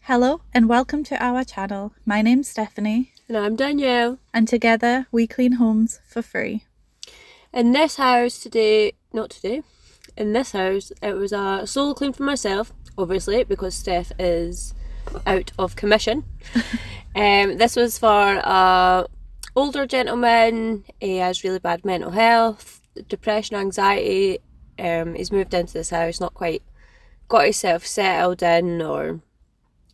Hello and welcome to our channel. My name's Stephanie And I'm Danielle. and together we clean homes for free. In this house in this house it was a solo clean for myself, obviously, because Steph is out of commission. This was for a older gentleman. He has really bad mental health, depression, anxiety. He's moved into this house, not quite got himself settled in or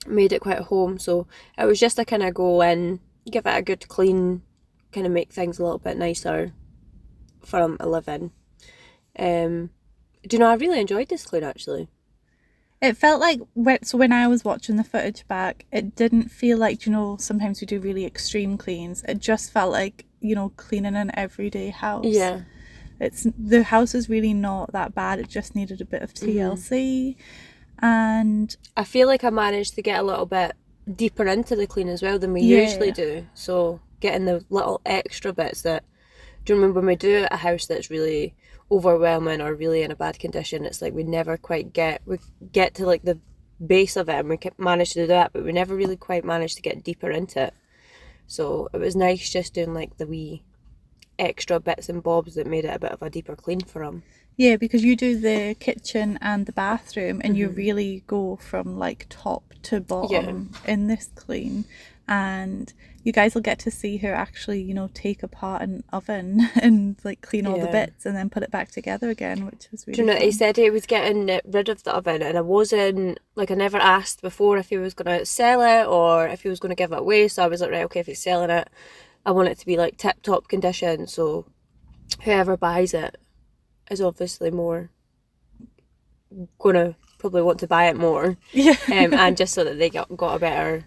made it quite a home, so it was just to kind of go in, give it a good clean, kind of make things a little bit nicer for him to live in. Do you know, I really enjoyed this clean actually. It felt like, when I was watching the footage back, it didn't feel like, sometimes we do really extreme cleans. It just felt like, cleaning an everyday house. Yeah. The house is really not that bad. It just needed a bit of TLC. And I feel like I managed to get a little bit deeper into the clean as well than we usually do. So getting the little extra bits that, do you remember when we do a house that's really overwhelming or really in a bad condition, it's like we never quite get to like the base of it, and we manage to do that, but we never really quite managed to get deeper into it. So it was nice just doing like the wee extra bits and bobs that made it a bit of a deeper clean for him. Yeah, because you do the kitchen and the bathroom and you really go from like top to bottom in this clean, and you guys will get to see her actually, take apart an oven and like clean all the bits and then put it back together again, which was really fun. He said he was getting rid of the oven, and I never asked before if he was going to sell it or if he was going to give it away, so I was like, right, okay, if he's selling it, I want it to be like tip top condition, so whoever buys it is obviously more gonna probably want to buy it more. And just so that they got a better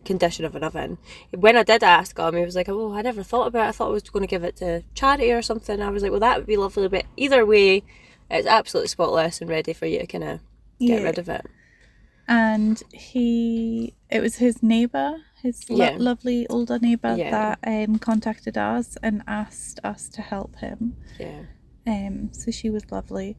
condition of an oven. When I did ask him, he was like, oh, I never thought about it, I thought I was going to give it to charity or something. I was like, well, that would be lovely, but either way it's absolutely spotless and ready for you to kind of get rid of it. And it was his neighbour, lovely older neighbour that contacted us and asked us to help him. So she was lovely.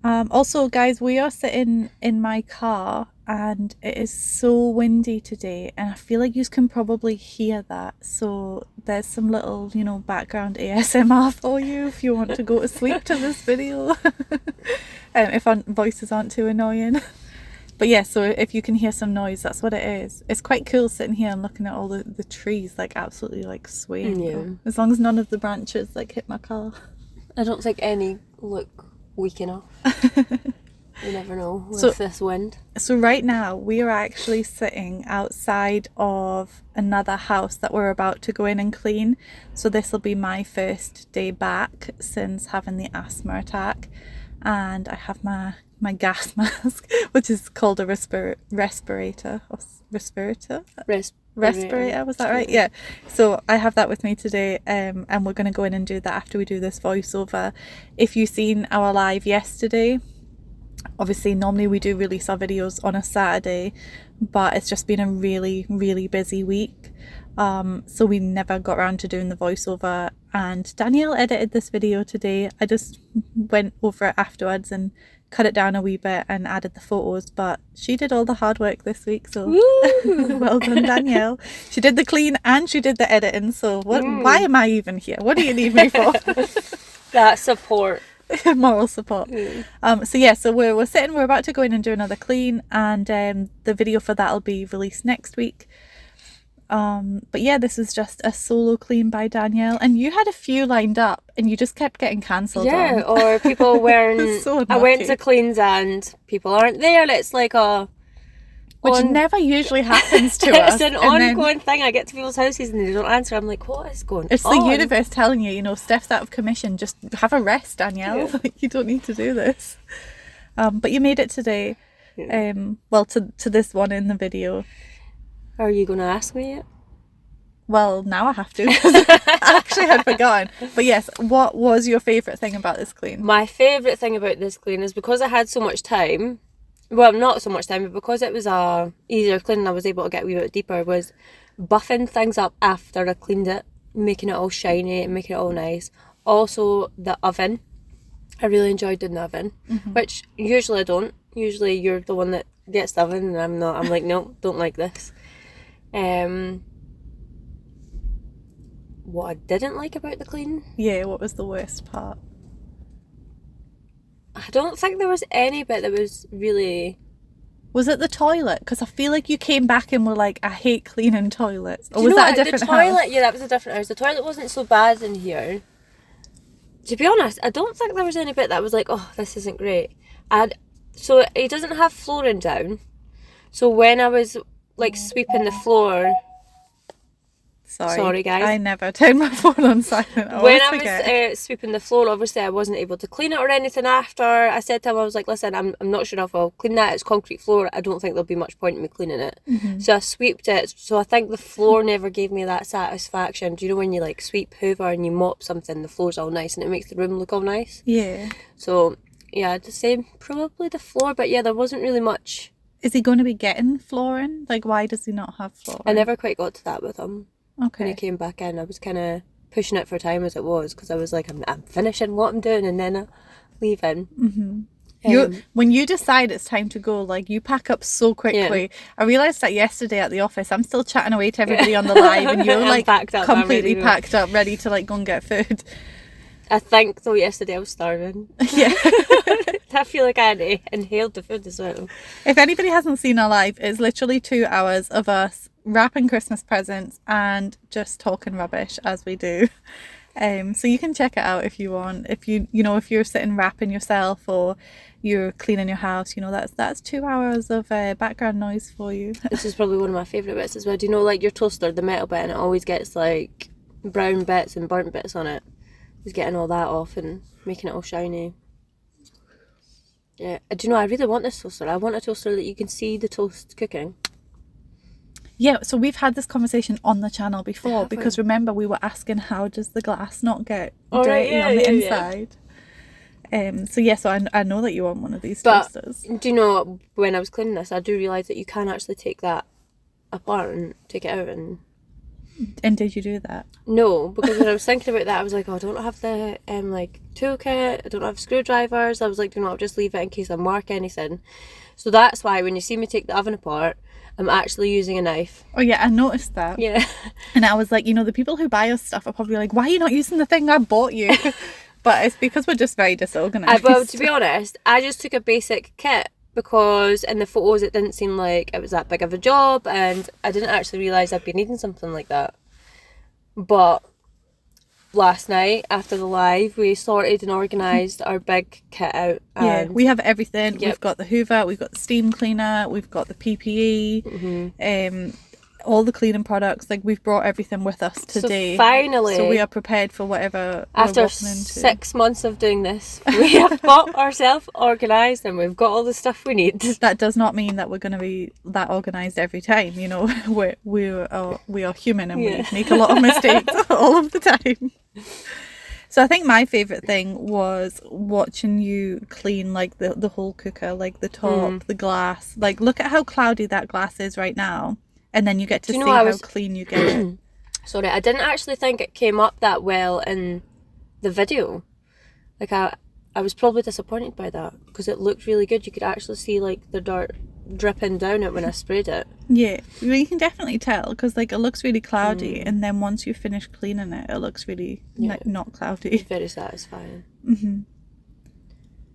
Also, guys, we are sitting in my car and it is so windy today, and I feel like you can probably hear that, so there's some little background ASMR for you if you want to go to sleep to this video. If our voices aren't too annoying. But yeah, so if you can hear some noise, that's what it is. It's quite cool sitting here and looking at all the trees like absolutely like swaying. As long as none of the branches like hit my car. I don't think any look weak enough. You never know with this wind. So right now we are actually sitting outside of another house that we're about to go in and clean. So this will be my first day back since having the asthma attack, and I have my gas mask, which is called a respirator, was that right? Yeah. So I have that with me today, and we're going to go in and do that after we do this voiceover. If you've seen our live yesterday, obviously normally we do release our videos on a Saturday, but it's just been a really, really busy week. So we never got around to doing the voiceover, and Danielle edited this video today. I just went over it afterwards and cut it down a wee bit and added the photos, but she did all the hard work this week, so well done, Danielle. She did the clean and she did the editing, so why am I even here? What do you need me for? That support. Moral support. So we're sitting, we're about to go in and do another clean, and the video for that will be released next week. But yeah, this is just a solo clean by Danielle, and you had a few lined up and you just kept getting cancelled. Or people weren't. So I went to cleans and people aren't there. It's like which never usually happens to us. It's an ongoing thing. I get to people's houses and they don't answer. I'm like, what is going on? It's the universe telling you, Steph's out of commission. Just have a rest, Danielle. Like, you don't need to do this. But you made it today. Well, to this one in the video. Are you going to ask me yet? Well, now I have to, because I actually had forgotten. But yes, what was your favourite thing about this clean? My favourite thing about this clean is because I had so much time. Well, not so much time, but because it was a easier clean and I was able to get a wee bit deeper, was buffing things up after I cleaned it, making it all shiny and making it all nice. Also, the oven. I really enjoyed doing the oven, which usually I don't. Usually you're the one that get stubborn, and I'm like, no, don't like this. What I didn't like about the clean? Yeah, what was the worst part? I don't think there was any bit that was really... Was it the toilet? Because I feel like you came back and were like, I hate cleaning toilets. Or was that a different house? Yeah, that was a different house. The toilet wasn't so bad in here. To be honest, I don't think there was any bit that was like, oh, this isn't great. So it doesn't have flooring down. So when I was like sweeping the floor... Sorry, guys. I never turn my phone on silent. When I was sweeping the floor, obviously I wasn't able to clean it or anything after. I said to him, I was like, listen, I'm not sure if I'll clean that. It's concrete floor. I don't think there'll be much point in me cleaning it. Mm-hmm. So I sweeped it. So I think the floor never gave me that satisfaction. Do you know when you like sweep, hoover and you mop something, the floor's all nice and it makes the room look all nice? Yeah. So yeah, I'd say probably the floor, but yeah, there wasn't really much. Is he going to be getting flooring? Like, why does he not have flooring? I never quite got to that with him. Okay. When he came back in, I was kind of pushing it for time as it was, because I was like, I'm finishing what I'm doing and then leaving. Mm-hmm. When you decide it's time to go, like, you pack up so quickly. Yeah. I realised that yesterday at the office. I'm still chatting away to everybody on the live, and you're like completely packed up, ready to like go and get food. I think though yesterday I was starving. Yeah. I feel like I inhaled the food as well. If anybody hasn't seen our live, it's literally 2 hours of us wrapping Christmas presents and just talking rubbish as we do. So you can check it out if you want. If if you're sitting wrapping yourself or you're cleaning your house, that's 2 hours of background noise for you. This is probably one of my favourite bits as well. Do you know, like your toaster, the metal bit, and it always gets like brown bits and burnt bits on it. Just getting all that off and making it all shiny. Yeah. Do you know, I really want this toaster. I want a toaster that you can see the toast cooking. Yeah, so we've had this conversation on the channel before, because remember we were asking how does the glass not get dirty on the inside. Yeah. So I know that you want one of these toasters. Do you know, when I was cleaning this, I do realise that you can actually take that apart and take it out and... And did you do that? No, because when I was thinking about that, I was like, oh, I don't have the toolkit, I don't have screwdrivers. I was like, I'll just leave it in case I mark anything. So that's why when you see me take the oven apart, I'm actually using a knife. Oh yeah, I noticed that. Yeah. And I was like, the people who buy us stuff are probably like, why are you not using the thing I bought you? But it's because we're just very disorganised. Well, to be honest, I just took a basic kit, because in the photos it didn't seem like it was that big of a job, and I didn't actually realise I'd be needing something like that. But last night after the live, we sorted and organised our big kit out. Yeah, we have everything. Yep. We've got the hoover, we've got the steam cleaner, we've got the PPE, all the cleaning products. Like, we've brought everything with us today. So finally, so we are prepared for whatever after we're walking into. 6 months of doing this, we have got ourselves organised and we've got all the stuff we need. That does not mean that we're going to be that organised every time. We are human, and we make a lot of mistakes all of the time. So I think my favourite thing was watching you clean like the whole cooker, like the top, the glass. Like, look at how cloudy that glass is right now. And then you get to see how clean you get it. Sorry, I didn't actually think it came up that well in the video. Like, I was probably disappointed by that, because it looked really good. You could actually see like the dirt dripping down it when I sprayed it. Yeah, well, you can definitely tell, because like it looks really cloudy, and then once you finish cleaning it, it looks really not cloudy. Very satisfying.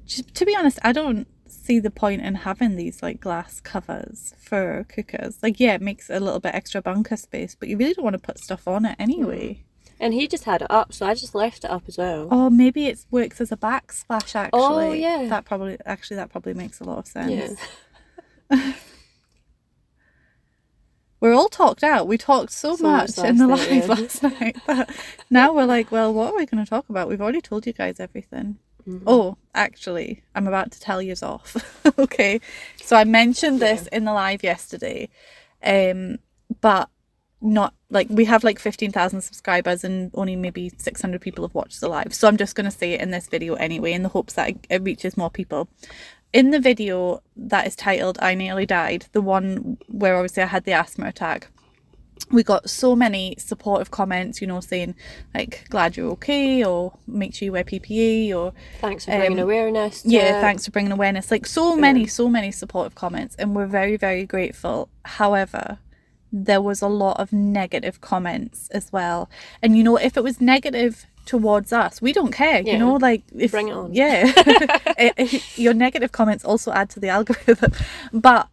Just to be honest, I don't see the point in having these like glass covers for cookers. Like, yeah, it makes a little bit extra bunker space, but you really don't want to put stuff on it anyway. And he just had it up, so I just left it up as well. Oh, maybe it works as a backsplash, actually. Oh, yeah. That probably makes a lot of sense. Yeah. We're all talked out. We talked so much in the live last night, but now we're like, well, what are we going to talk about? We've already told you guys everything. Oh, actually, I'm about to tell yous off. Okay, so I mentioned this in the live yesterday, but not like, we have like 15,000 subscribers and only maybe 600 people have watched the live, so I'm just going to say it in this video anyway, in the hopes that it reaches more people. In the video that is titled I Nearly Died, the one where obviously I had the asthma attack, we got so many supportive comments, you know, saying like, glad you're okay, or make sure you wear PPE, or thanks for bringing awareness. Thanks for bringing awareness. Like so many supportive comments, and we're very, very grateful. However, there was a lot of negative comments as well. And, you know, if it was negative towards us, we don't care, you know, like if bring it on. Your negative comments also add to the algorithm. But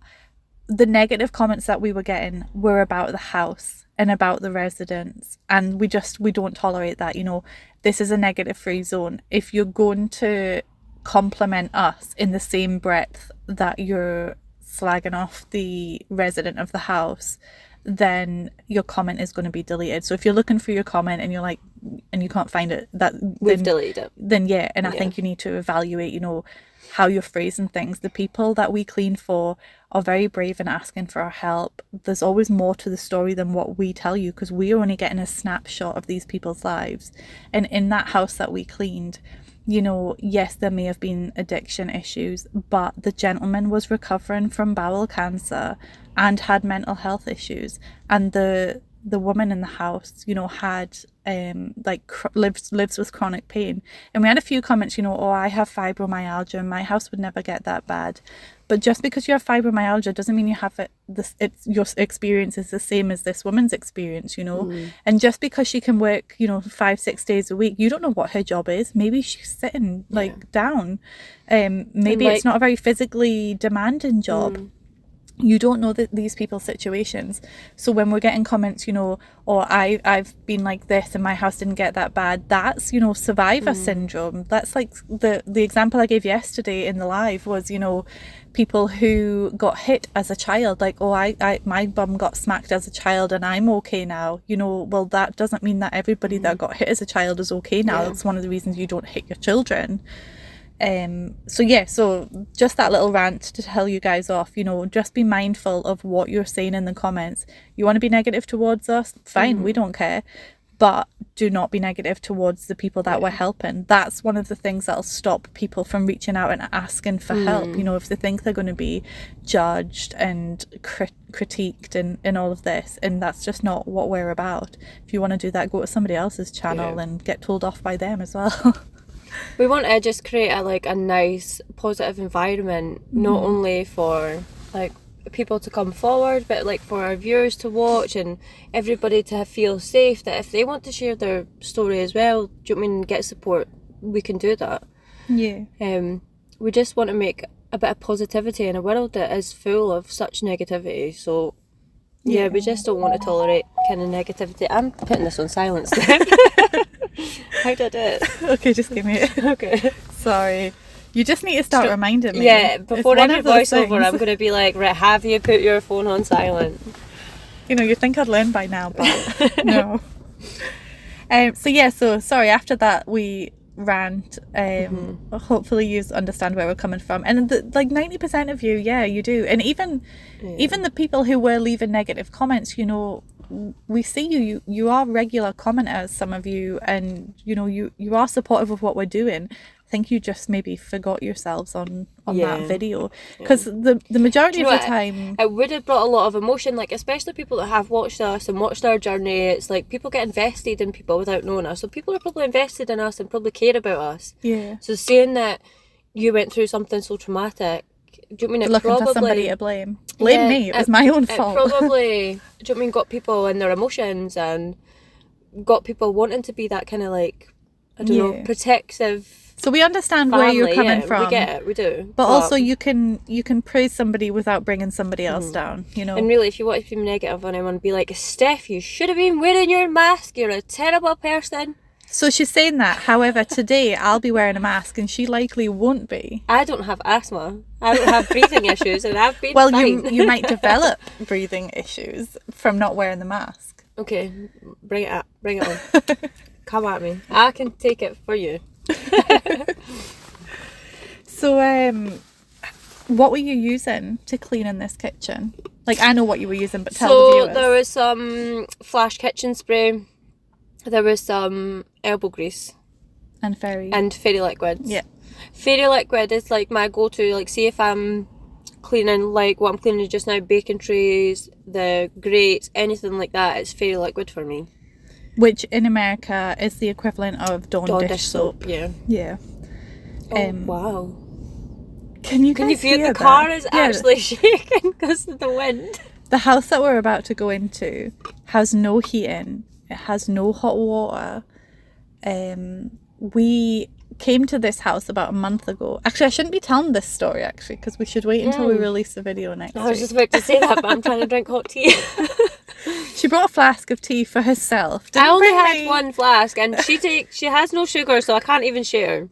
the negative comments that we were getting were about the house and about the residents, and we don't tolerate that. You know, this is a negative free zone. If you're going to compliment us in the same breath that you're slagging off the resident of the house, then your comment is going to be deleted. So if you're looking for your comment and you're like, and you can't find it, we've deleted it, then I think you need to evaluate, you know, how you're phrasing things. The people that we clean for are very brave in asking for our help. There's always more to the story than what we tell you, because we are only getting a snapshot of these people's lives. And in that house that we cleaned, you know, yes, there may have been addiction issues, but the gentleman was recovering from bowel cancer and had mental health issues, and the woman in the house, you know, had lives with chronic pain. And we had a few comments, you know, oh, I have fibromyalgia, my house would never get that bad. But just because you have fibromyalgia doesn't mean you have it. Your experience is the same as this woman's experience, you know. And just because she can work, you know, 5-6 days a week, you don't know what her job is. Maybe she's sitting down. Maybe it's not a very physically demanding job. You don't know these people's situations. So when we're getting comments, you know, or I've been like this and my house didn't get that bad, that's, you know, survivor syndrome. That's like the example I gave yesterday in the live was, you know, people who got hit as a child, like, oh, my bum got smacked as a child and I'm okay now. You know, well, that doesn't mean that everybody that got hit as a child is okay now. That's one of the reasons you don't hit your children. So just that little rant to tell you guys off, you know, just be mindful of what you're saying in the comments. You want to be negative towards us? Fine, we don't care. But do not be negative towards the people that we're helping. That's one of the things that'll stop people from reaching out and asking for help. You know, if they think they're going to be judged and critiqued and all of this, and that's just not what we're about. If you want to do that, go to somebody else's channel and get told off by them as well. We want to just create a nice, positive environment, not only for like people to come forward, but like for our viewers to watch and everybody to feel safe, that if they want to share their story as well, do you know what I mean, get support, we can do that. Yeah. We just want to make a bit of positivity in a world that is full of such negativity. So yeah, we just don't want to tolerate kind of negativity. I'm putting this on silence then. How did I do it? Okay, just give me it. Okay. Sorry. You just need to start reminding me. Yeah, before every voiceover, I'm going to be like, right, have you put your phone on silent? You know, you'd think I'd learn by now, but no. So sorry, after that we rant. Hopefully you understand where we're coming from. And 90% of you, you do. And even the people who were leaving negative comments, you know, we see you are regular commenters, some of you, and you know, you are supportive of what we're doing. I think you just maybe forgot yourselves on that video, because the majority of the time it would have brought a lot of emotion, like especially people that have watched us and watched our journey. It's like people get invested in people without knowing us, so people are probably invested in us and probably care about us. So saying that you went through something so traumatic, do you mean it looking probably, for somebody to blame me, it was my own fault. It probably, do you mean, got people in their emotions and got people wanting to be that kind of like, I don't know, protective. So we understand family, where you're coming from. We get it, we do. But also you can praise somebody without bringing somebody else down, you know. And really, if you want to be negative on anyone, be like, Steph, you should have been wearing your mask. You're a terrible person. So she's saying that. However, today I'll be wearing a mask and she likely won't be. I don't have asthma. I don't have breathing issues, and I've been fine. you might develop breathing issues from not wearing the mask. Okay, bring it up. Bring it on. Come at me. I can take it for you. So, what were you using to clean in this kitchen? Like, I know what you were using, but tell the viewers. So there was some Flash kitchen spray. There was some elbow grease. And fairy liquids. Yeah. Fairy liquid is like my go-to. Like, see if I'm cleaning, like what I'm cleaning just now, baking trays, the grates, anything like that, it's fairy liquid for me. Which in America is the equivalent of Dawn dish soap. Yeah. Yeah. Oh, wow. Can you feel the car is actually shaking because of the wind? The house that we're about to go into has no heating. It has no hot water. We came to this house about a month ago. Actually, I shouldn't be telling this story, actually, because we should wait until we release the video next week. I was just about to say that, but I'm trying to drink hot tea. She brought a flask of tea for herself. I only had one flask, and she has no sugar, so I can't even share.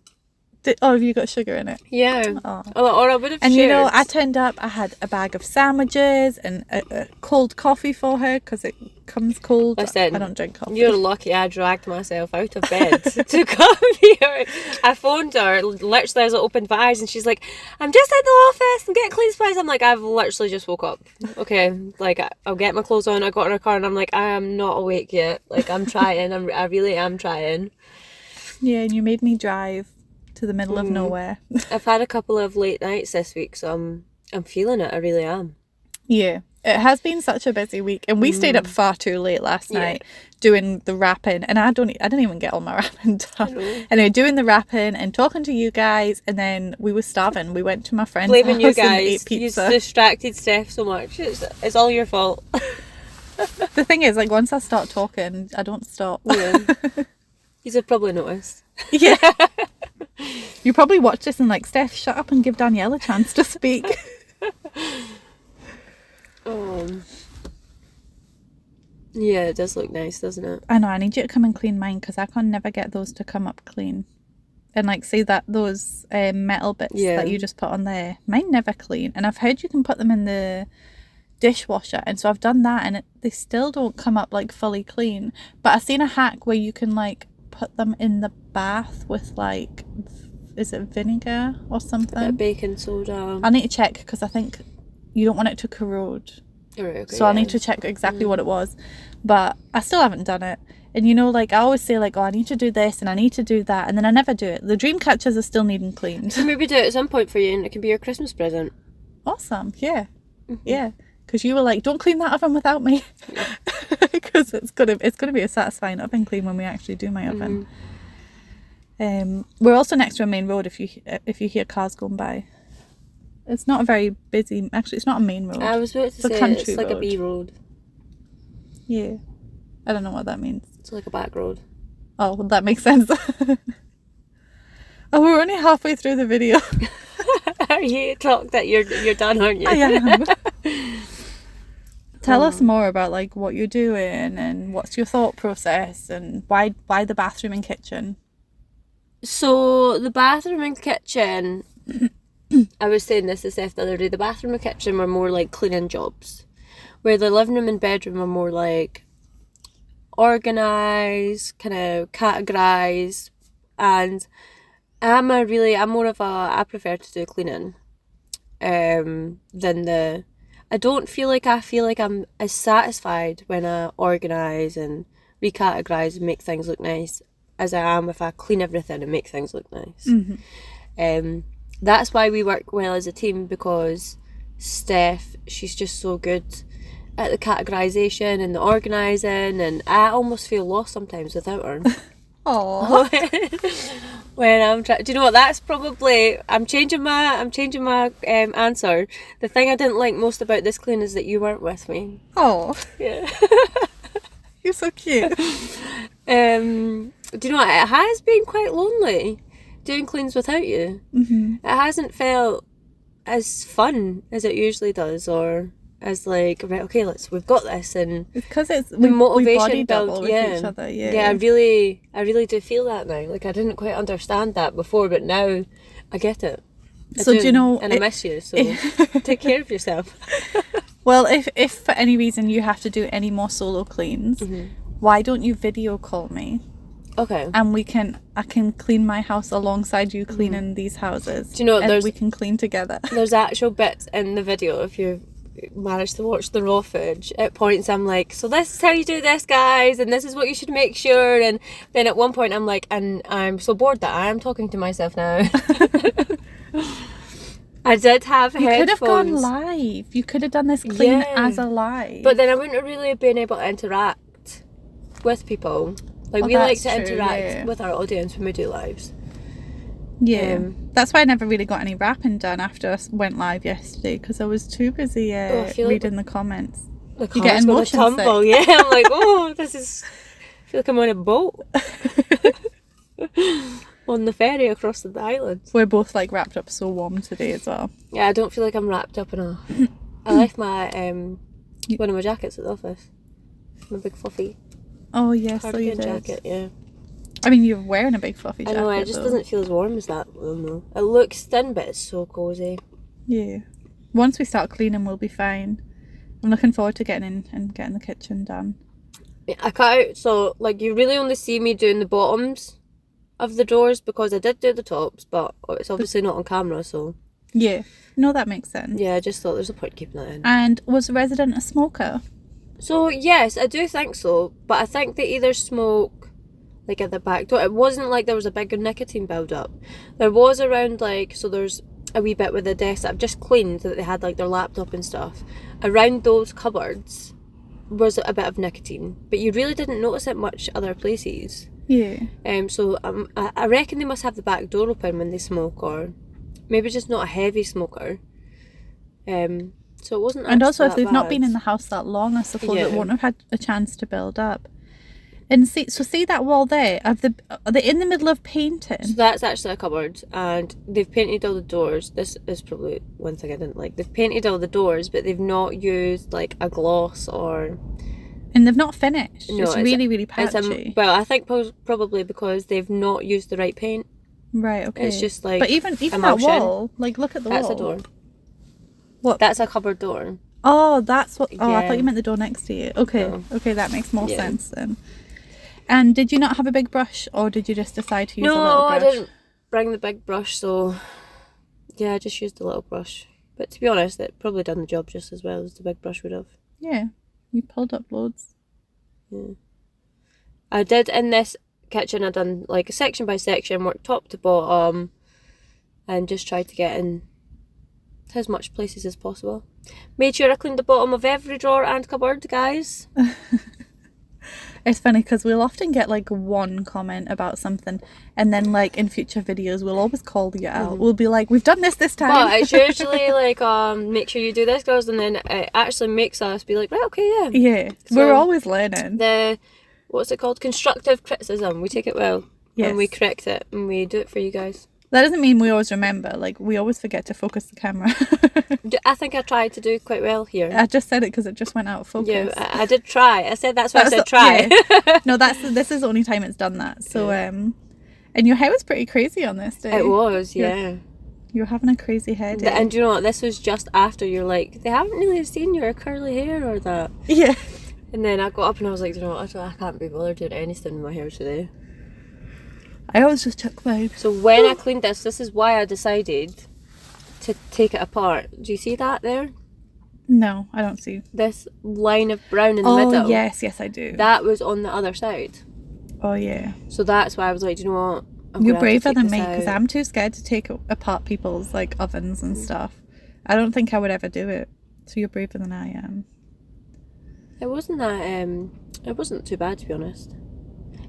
Have you got sugar in it? Yeah. Oh. Or I would have shared. And you know, I turned up, I had a bag of sandwiches and a cold coffee for her because it comes cold. Listen, I don't drink coffee. You're lucky I dragged myself out of bed to come here. I phoned her literally as I opened my eyes and she's like, I'm just at the office, I'm getting clean supplies. I'm like, I've literally just woke up. Okay, like I'll get my clothes on. I got in her car and I'm like, I am not awake yet. Like I'm trying, I really am trying. Yeah, and you made me drive to the middle of nowhere. I've had a couple of late nights this week, so I'm feeling it. I really am. Yeah, it has been such a busy week, and we stayed up far too late last night doing the wrapping, and I didn't even get all my wrapping done. Anyway, doing the wrapping and talking to you guys, and then we were starving. We went to my friend's Blaming house you guys. and ate pizza. You distracted Steph so much. It's all your fault. The thing is, like, once I start talking, I don't stop. Yeah. You've probably noticed. Yeah. You probably watch this and like, Steph, shut up and give Danielle a chance to speak. Yeah, it does look nice, doesn't it? I know, I need you to come and clean mine because I can never get those to come up clean. And like, see that those metal bits that you just put on there, mine never clean. And I've heard you can put them in the dishwasher, and so I've done that and they still don't come up like fully clean. But I've seen a hack where you can like put them in the bath with like, is it vinegar or something? A bit of baking soda. I need to check because I think you don't want it to corrode. Right, okay, so I'll need to check exactly what it was, but I still haven't done it. And you know, like I always say like, oh, I need to do this and I need to do that, and then I never do it. The dream catchers are still needing cleaned. So maybe do it at some point for you and it can be your Christmas present. Awesome. Yeah. Yeah. Because you were like, don't clean that oven without me. Because it's gonna be a satisfying oven clean when we actually do my oven. We're also next to a main road if you hear cars going by. It's not a very busy, actually it's not a main road. I was about to say it's like a B road. Yeah. I don't know what that means. It's like a back road. Oh, well, that makes sense. Oh, we're only halfway through the video. You talk that you're done, aren't you? I am. Tell us more about like what you're doing and what's your thought process and why the bathroom and kitchen. So the bathroom and kitchen, I was saying this to Steph the other day, the bathroom and kitchen were more like cleaning jobs, where the living room and bedroom were more like organised, kind of categorised, and I prefer to do cleaning than I don't feel like I'm as satisfied when I organise and recategorise and make things look nice as I am if I clean everything and make things look nice. That's why we work well as a team, because Steph, she's just so good at the categorisation and the organising, and I almost feel lost sometimes without her. Aww. When I'm trying, do you know what? That's probably I'm changing my answer. The thing I didn't like most about this clean is that you weren't with me. Oh, yeah. You're so cute. Do you know what? It has been quite lonely doing cleans without you. It hasn't felt as fun as it usually does, or as like, right, okay, we've got this, and it's because the motivation we build, with each other. Yeah, I really do feel that now. Like I didn't quite understand that before, but now I get it. Do you know? And I miss you, so take care of yourself. Well, if for any reason you have to do any more solo cleans, why don't you video call me? Okay. And I can clean my house alongside you cleaning these houses. Do you know, and we can clean together. There's actual bits in the video, if you managed to watch the raw footage, at points I'm like, so this is how you do this, guys, and this is what you should make sure, and then at one point I'm like, and I'm so bored that I am talking to myself now. I did have headphones. You could have gone live. You could have done this clean as a live. But then I wouldn't have really been able to interact with people. Like, we like to interact with our audience when we do lives. Yeah. That's why I never really got any rapping done after I went live yesterday, because I was too busy reading the comments. The comments going to tumble, yeah. I'm like, oh, this is... I feel like I'm on a boat. On the ferry across the island. We're both like wrapped up so warm today as well. Yeah, I don't feel like I'm wrapped up enough. I left my one of my jackets at the office. My big fluffy. Oh yes, so you did. Jacket, yeah. I mean, you're wearing a big fluffy jacket. I know, it just doesn't feel as warm as that one though. It looks thin, but it's so cosy. Yeah. Once we start cleaning, we'll be fine. I'm looking forward to getting in and getting the kitchen done. I cut out, so like you really only see me doing the bottoms of the doors, because I did do the tops, but it's obviously not on camera, so... Yeah. No, that makes sense. Yeah, I just thought there's a point keeping that in. And was the resident a smoker? So, yes, I do think so, but I think they either smoke, like, at the back door. It wasn't like there was a bigger nicotine build-up. There was around, like, so there's a wee bit with the desk that I've just cleaned, that they had, like, their laptop and stuff. Around those cupboards was a bit of nicotine, but you really didn't notice it much other places. Yeah. So I reckon they must have the back door open when they smoke, or maybe just not a heavy smoker. So it wasn't. And also, if they've bad. not been in the house that long, I suppose it won't have had a chance to build up. And see that wall there. Are they in the middle of painting? So that's actually a cupboard, and they've painted all the doors. This is probably one thing I didn't like. They've painted all the doors, but they've not used like a gloss or. And they've not finished. No, it's really, really patchy. Well, I think probably because they've not used the right paint. Right, okay. It's just like... But even that wall, like, look at the wall. That's a door. What? That's a cupboard door. Oh, that's what... Oh, I thought you meant the door next to you. Okay, no. Okay, that makes more sense then. And did you not have a big brush, or did you just decide to use a little brush? No, I didn't bring the big brush, so... Yeah, I just used a little brush. But to be honest, it probably done the job just as well as the big brush would have. Yeah. You pulled up loads. Yeah. I did in this kitchen, I done like section by section, worked top to bottom, and just tried to get in as much places as possible. Made sure I cleaned the bottom of every drawer and cupboard, guys. It's funny because we'll often get like one comment about something, and then like in future videos we'll always call you out. We'll be like, we've done this time. But it's usually like make sure you do this, girls, and then it actually makes us be like, right, okay, yeah. Yeah, so we're always learning. What's it called? Constructive criticism. We take it well. Yes. And we correct it, and we do it for you guys. That doesn't mean we always remember. Like, we always forget to focus the camera. I think I tried to do quite well here. I just said it because it just went out of focus. Yeah, I did try. I said that's why I said try. Yeah. No, this is the only time it's done that. So, and your hair was pretty crazy on this day. It was, yeah. You were having a crazy hair day. And you know what? This was just after you're like, they haven't really seen your curly hair or that. Yeah. And then I got up and I was like, you know what? I can't be bothered doing anything with my hair today. I always just took mine. So when I cleaned this is why I decided to take it apart. Do you see that there? No, I don't see. This line of brown in the middle. Oh, yes, I do. That was on the other side. Oh, yeah. So that's why I was like, do you know what? You're braver than me, because I'm too scared to take apart people's like ovens and stuff. I don't think I would ever do it. So you're braver than I am. It wasn't that, it wasn't too bad, to be honest.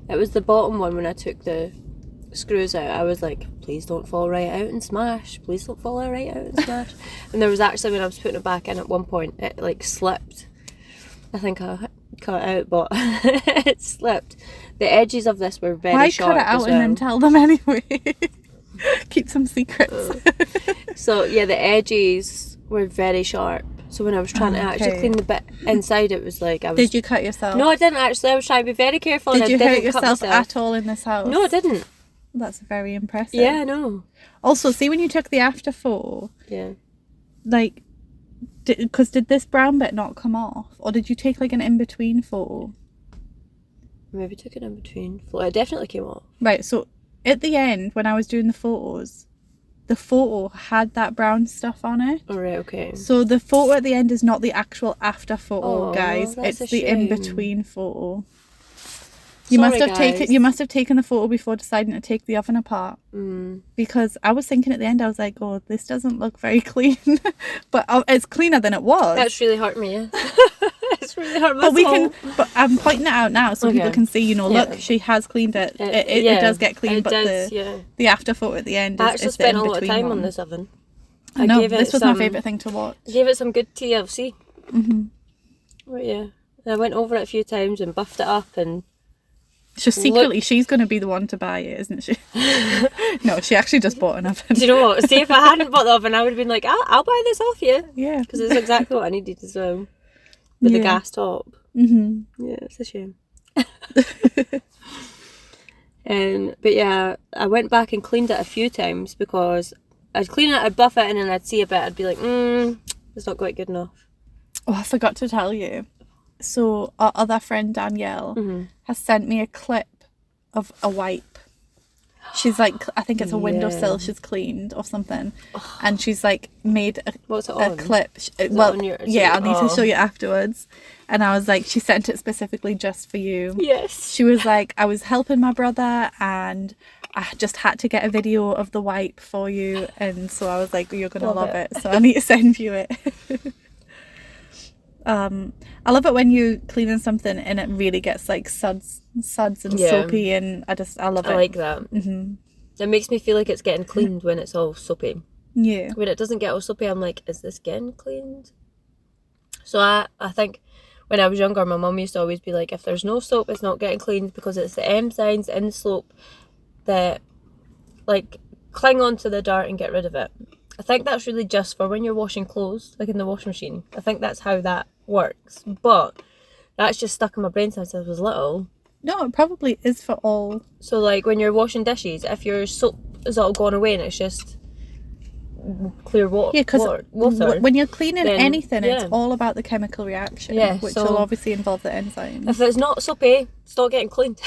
It was the bottom one when I took the screws out. I was like, please don't fall right out and smash. Please don't fall right out and smash. And there was actually, when I was putting it back in at one point, it like slipped. I think I cut it out, but it slipped. The edges of this were very sharp. Why cut it out and then tell them anyway? Keep some secrets. So yeah, the edges were very sharp. So when I was trying to actually clean the bit inside, it was like I was... Did you cut yourself? No, I didn't actually. I was trying to be very careful. Did you hurt yourself at all in this house? No, I didn't. That's very impressive. Yeah, I know. Also, see when you took the after photo? Yeah. Like, because did this brown bit not come off? Or did you take like an in-between photo? Maybe took an in-between photo. It definitely came off. Right, so at the end, when I was doing the photos, the photo had that brown stuff on it. Oh, right, okay. So the photo at the end is not the actual after photo, oh, guys. It's the in-between photo. You must have taken the photo before deciding to take the oven apart. Because I was thinking at the end, I was like, oh, this doesn't look very clean. But it's cleaner than it was. That's really hurt me, yeah. It's really hurt my But I'm pointing it out now so people can see, look, she has cleaned it. It does get clean, but the after photo at the end is I actually spent a lot of time on this oven. I know, this was my favourite thing to watch. I gave it some good TLC. But yeah, I went over it a few times and buffed it up and... So secretly, she's going to be the one to buy it, isn't she? No, she actually just bought an oven. Do you know what? See, if I hadn't bought the oven, I would have been like, I'll buy this off you. Yeah. Because it's exactly what I needed as well. With the gas top. Yeah, it's a shame. But yeah, I went back and cleaned it a few times because I'd clean it, I'd buff it, and then I'd see a bit, I'd be like, it's not quite good enough. Oh, I forgot to tell you. So our other friend Danielle has sent me a clip of a wipe. She's like, I think it's a windowsill she's cleaned or something, and she's like made a clip. I'll need to show you afterwards. And I was like, she sent it specifically just for you. Yes. She was like, I was helping my brother and I just had to get a video of the wipe for you, and so I was like, you're gonna love it. So I need to send you it. I love it when you're cleaning something and it really gets like suds and soapy, and I love it. I like that. It makes me feel like it's getting cleaned when it's all soapy. Yeah. When it doesn't get all soapy, I'm like, is this getting cleaned? So I think when I was younger, my mum used to always be like, if there's no soap, it's not getting cleaned, because it's the enzymes in the soap that like cling onto the dirt and get rid of it. I think that's really just for when you're washing clothes, like in the washing machine. I think that's how that works. But that's just stuck in my brain since I was little. No, it probably is for all. So like when you're washing dishes, if your soap is all gone away and it's just clear water. Yeah, because when you're cleaning anything, it's all about the chemical reaction, which will obviously involve the enzymes. If it's not soapy, it's not getting cleaned.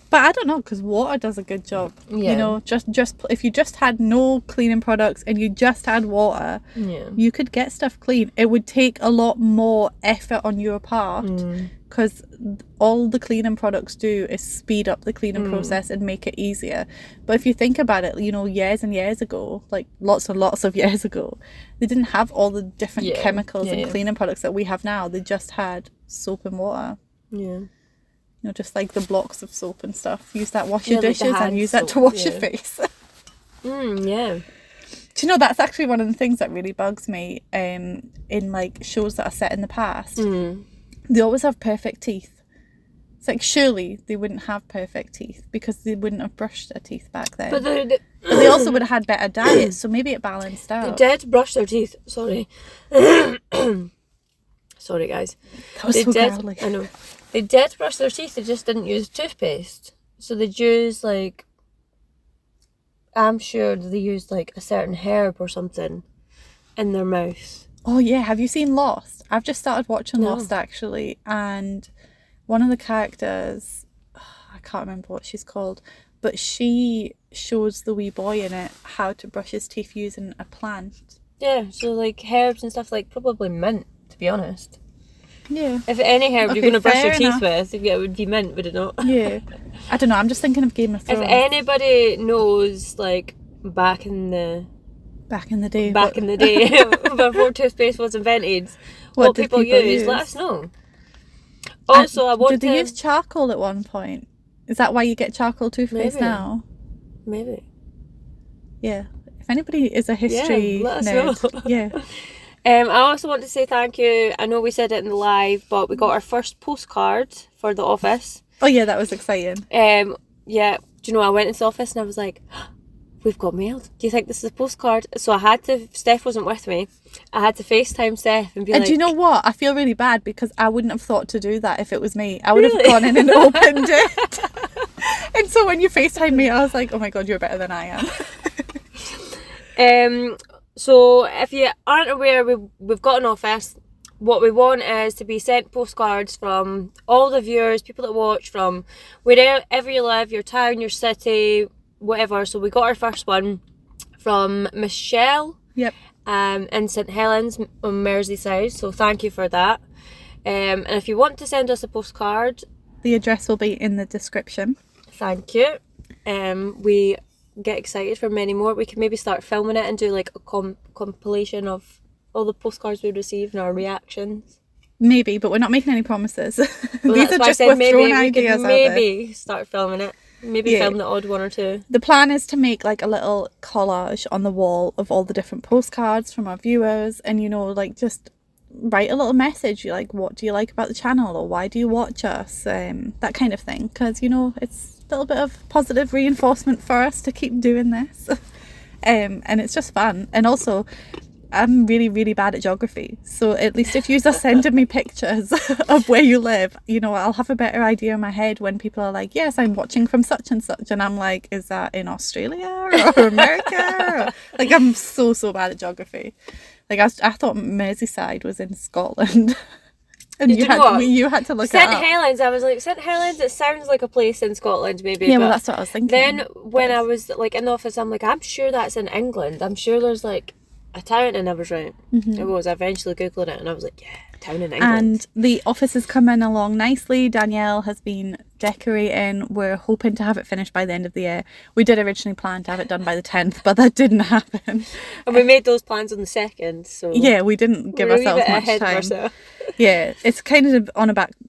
But I don't know, because water does a good job. Yeah. Just if you just had no cleaning products and you just had water, you could get stuff clean. It would take a lot more effort on your part, because all the cleaning products do is speed up the cleaning process and make it easier. But if you think about it, years and years ago, like lots and lots of years ago, they didn't have all the different chemicals and cleaning products that we have now. They just had soap and water. Yeah. Just like the blocks of soap and stuff. Use that, wash your dishes, and use that to wash your face. Yeah. Do you know, that's actually one of the things that really bugs me in like shows that are set in the past. They always have perfect teeth. It's like, surely they wouldn't have perfect teeth because they wouldn't have brushed their teeth back then. But they also would have had better diets, so maybe it balanced out. They did brush their teeth. Sorry. Sorry, guys. That was so gravelly. I know. They did brush their teeth, they just didn't use toothpaste. So they'd use like, I'm sure they used like a certain herb or something in their mouth. Oh yeah, have you seen Lost? I've just started watching Lost actually, and one of the characters, I can't remember what she's called, but she shows the wee boy in it how to brush his teeth using a plant. Yeah, so like herbs and stuff, like probably mint, to be honest. Yeah. If any herb you're going to brush your teeth with, it would be mint, would it not? Yeah. I don't know, I'm just thinking of Game of Thrones. If anybody knows, like, back in the day, before toothpaste was invented, what people use, let us know. Also, Did they use charcoal at one point? Is that why you get charcoal toothpaste now? Maybe. Yeah. If anybody is a history nerd, yeah. I also want to say thank you. I know we said it in the live, but we got our first postcard for the office. Oh yeah, that was exciting. Yeah. Do you know, I went into the office and I was like, we've got mail. Do you think this is a postcard? So I had to, Steph wasn't with me, I had to FaceTime Steph and be like... And do you know what? I feel really bad because I wouldn't have thought to do that if it was me. I would have gone in and opened it. And so when you FaceTime me, I was like, oh my God, you're better than I am. So if you aren't aware, we've got an office. What we want is to be sent postcards from all the viewers, people that watch, from wherever you live, your town, your city, whatever. So we got our first one from Michelle. Yep. In St Helens on Merseyside. So thank you for that. And if you want to send us a postcard, The address will be in the description. Thank you. We get excited for many more. We can maybe start filming it and do like a compilation of all the postcards we receive and our reactions. Maybe, but we're not making any promises. Well, These are just we're throwing ideas out there. Maybe start filming it. Maybe film the odd one or two. The plan is to make like a little collage on the wall of all the different postcards from our viewers, and like just write a little message like, what do you like about the channel, or why do you watch us, that kind of thing, because it's a little bit of positive reinforcement for us to keep doing this. And it's just fun. And also, I'm really, really bad at geography, so at least if you are sending me pictures of where you live, I'll have a better idea in my head when people are like, yes, I'm watching from such and such, and I'm like, is that in Australia or America? Like, I'm so bad at geography. Like, I thought Merseyside was in Scotland. And you had to look it up. St Helens, I was like, St Helens, it sounds like a place in Scotland maybe. Yeah, well, that's what I was thinking. Then when I was like in the office, I'm like, I'm sure that's in England. I'm sure there's like a town, and I was right. It was. I eventually googled it and I was like, yeah, town in England. And the office is coming along nicely. Danielle has been decorating. We're hoping to have it finished by the end of the year. We did originally plan to have it done by the 10th, but that didn't happen. And we made those plans on the 2nd, so yeah, we didn't give ourselves much time. Yeah, it's kind of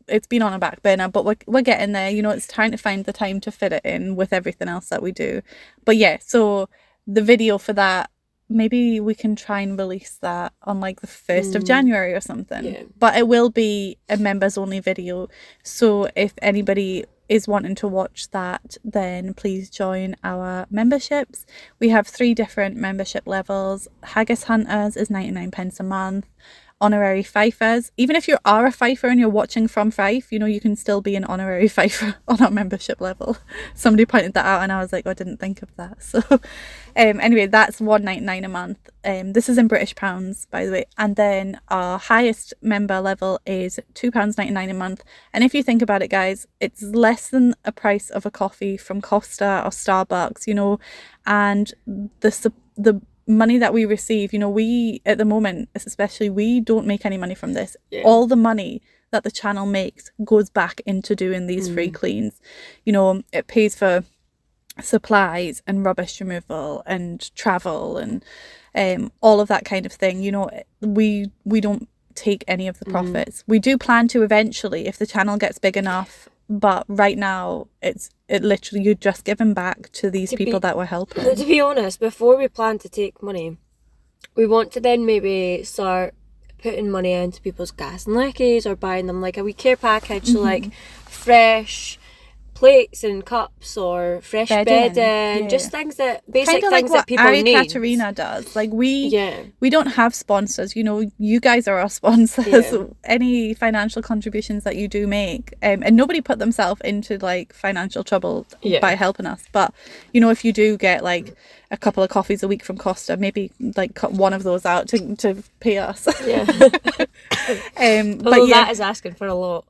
it's been on a back burner, but we're getting there. It's trying to find the time to fit it in with everything else that we do. But yeah, so the video for that, maybe we can try and release that on like the 1st of January or something. Yeah. But it will be a members only video. So if anybody is wanting to watch that, then please join our memberships. We have 3 different membership levels. Haggis Hunters is 99p a month. Honorary Fifers, even if you are a Fifer and you're watching from Fife, you can still be an honorary Fifer on our membership level. Somebody pointed that out and I was like, I didn't think of that. So anyway, that's £1.99 a month. This is in British pounds, by the way. And then our highest member level is £2.99 a month. And if you think about it, guys, it's less than a price of a coffee from Costa or Starbucks, and the money that we receive, we at the moment especially, we don't make any money from this. All the money that the channel makes goes back into doing these free cleans. It pays for supplies and rubbish removal and travel and all of that kind of thing. We don't take any of the profits. We do plan to eventually, if the channel gets big enough, but right now it literally, you're just giving back to these people that we're helping. To be honest, before we plan to take money, we want to then maybe start putting money into people's gas and leakies, or buying them like a wee care package, so like fresh plates and cups, or fresh bedding, just things that basic kind of things like that people Ari need. Katerina does. Like we don't have sponsors. You guys are our sponsors. Any financial contributions that you do make, and nobody put themselves into like financial trouble by helping us. But if you do get like a couple of coffees a week from Costa, maybe like cut one of those out to pay us. But that is asking for a lot.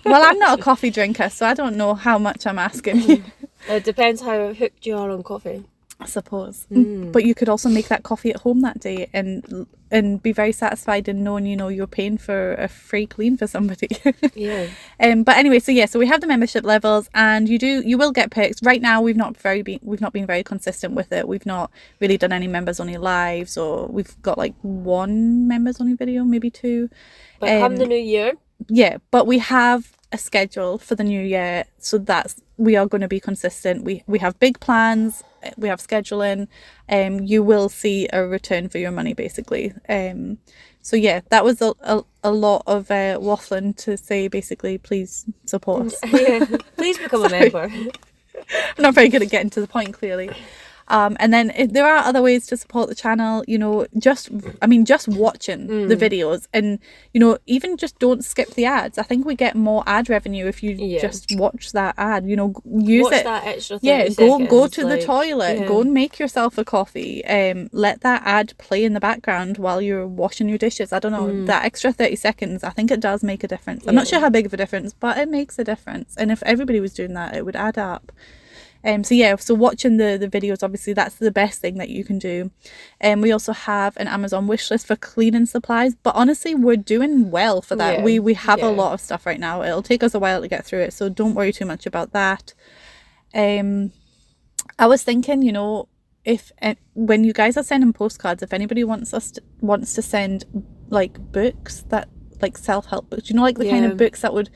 Well, I'm not a coffee drinker, so I don't know how much I'm asking you. It depends how hooked you are on coffee, I suppose. But you could also make that coffee at home that day and be very satisfied in knowing you're paying for a free clean for somebody. But anyway, so we have the membership levels, and you will get perks. Right now we've not been very consistent with it. We've not really done any members only lives, or we've got like 1 members only video, maybe 2. But come the new year, but we have a schedule for the new year, so we are going to be consistent. We have big plans, we have scheduling. You will see a return for your money, basically. So that was a lot of waffling to say, basically, please support us. Please become a member. I'm not very good at getting to the point, clearly. And then there are other ways to support the channel, just watching the videos, and even just don't skip the ads. I think we get more ad revenue if you just watch that ad, use watch it, that extra 30 seconds, go to the toilet, go and make yourself a coffee, let that ad play in the background while you're washing your dishes. I don't know, that extra 30 seconds, I think it does make a difference. I'm not sure how big of a difference, but it makes a difference, and if everybody was doing that, it would add up. So yeah, so watching the videos, obviously that's the best thing that you can do. We also have an Amazon wish list for cleaning supplies, but honestly we're doing well for that. We have a lot of stuff right now. It'll take us a while to get through it, so don't worry too much about that. I was thinking, you know, if when you guys are sending postcards, if anybody wants to send like books that, like self-help books, you know, like the kind of books that would,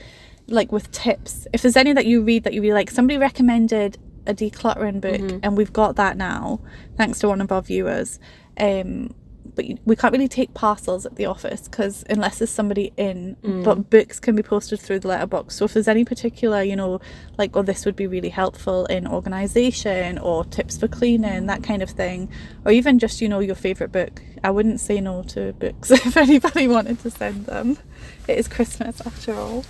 like with tips, if there's any that you read that you really like. Somebody recommended a decluttering book, and we've got that now thanks to one of our viewers. But we can't really take parcels at the office because unless there's somebody in, but books can be posted through the letterbox. So if there's any particular, you know, like, oh, this would be really helpful in organisation or tips for cleaning, that kind of thing, or even just, you know, your favourite book, I wouldn't say no to books if anybody wanted to send them. It is Christmas after all.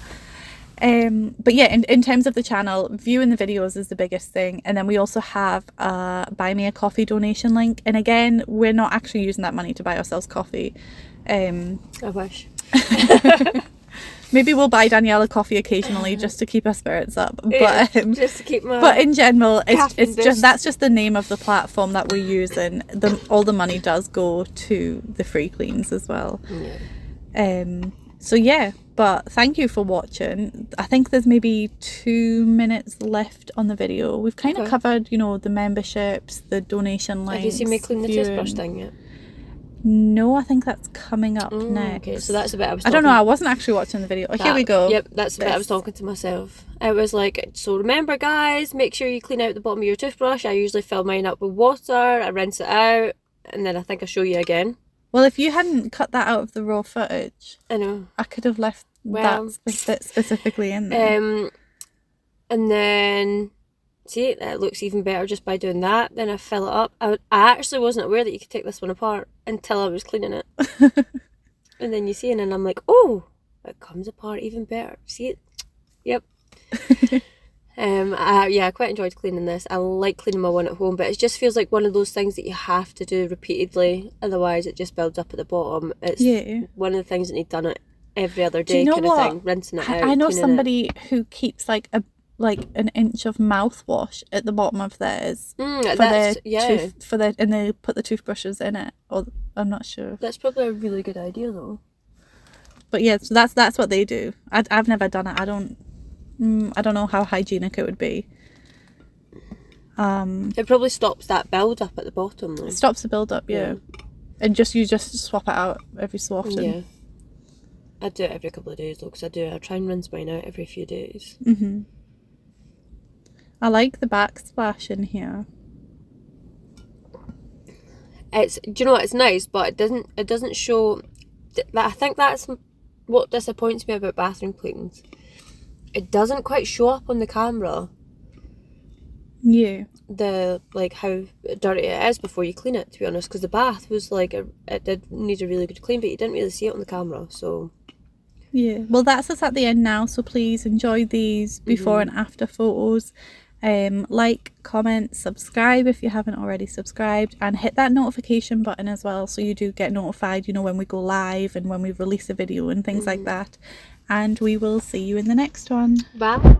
But yeah, in terms of the channel, viewing the videos is the biggest thing, and then we also have a buy me a coffee donation link, and again, we're not actually using that money to buy ourselves coffee. I wish. Maybe we'll buy Danielle a coffee occasionally just to keep our spirits up, but just to keep my, but in general it's just, that's just the name of the platform that we're using. All the money does go to the free cleans as well. So yeah, but thank you for watching. I think there's maybe 2 minutes left on the video. We've kind of covered, you know, the memberships, the donation links. Have you seen me clean the toothbrush thing yet? No, I think that's coming up next. Okay, so that's the bit I don't know, I wasn't actually watching the video. Here we go. Yep, that's the bit I was talking to myself. I was like, so remember guys, make sure you clean out the bottom of your toothbrush. I usually fill mine up with water, I rinse it out, and then I think I'll show you again. Well, if you hadn't cut that out of the raw footage, I know, I could have left that bit specifically in there. And then, see, that looks even better just by doing that. Then I fill it up. I actually wasn't aware that you could take this one apart until I was cleaning it. And then you see it, and I'm like, oh, it comes apart even better. See it? Yep. I quite enjoyed cleaning this. I like cleaning my one at home, but it just feels like one of those things that you have to do repeatedly, otherwise it just builds up at the bottom. It's one of the things that need done it every other day, kind of thing, rinsing it out. I know somebody who keeps like an inch of mouthwash at the bottom of theirs and they put the toothbrushes in it, or I'm not sure. That's probably a really good idea though. But yeah, so that's what they do. I've never done it. I don't know how hygienic it would be. It probably stops that build up at the bottom though. It stops the build up, and you just swap it out every so often. Yeah, I do it every couple of days though, because I try and rinse mine out every few days. I like the backsplash in here. Do you know what, it's nice, but it doesn't show. I think that's what disappoints me about bathroom cleans. It doesn't quite show up on the camera. Yeah. How dirty it is before you clean it, to be honest, because the bath was like, it did need a really good clean, but you didn't really see it on the camera, so. Yeah, well that's us at the end now, so please enjoy these before and after photos. Like, comment, subscribe if you haven't already subscribed, and hit that notification button as well so you do get notified, you know, when we go live and when we release a video and things like that. And we will see you in the next one. Bye.